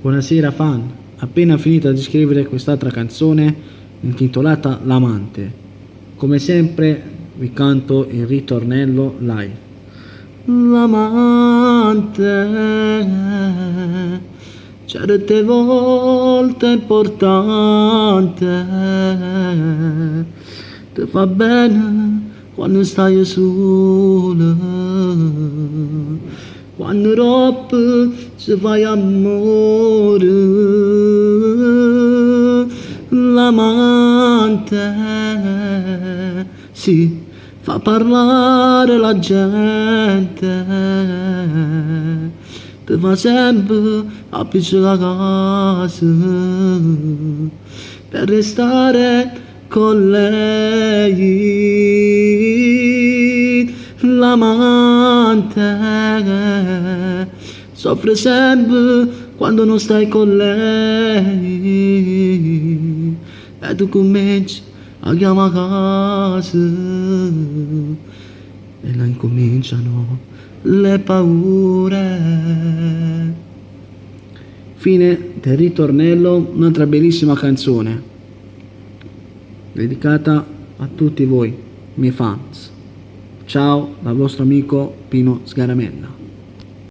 Buonasera fan, appena finito di scrivere quest'altra canzone intitolata L'amante. Come sempre vi canto il ritornello live. L'amante, certe volte è importante, ti fa bene quando stai solo, quando troppo ci fai amore. L'amante si fa parlare la gente, ti fa sempre appiccicare a casa per restare con lei. L'amante soffre sempre quando non stai con lei e tu cominci a chiamare a casa e là incominciano le paure. Fine del ritornello, un'altra bellissima canzone dedicata a tutti voi, miei fans. Ciao dal vostro amico Pino Sgaramella.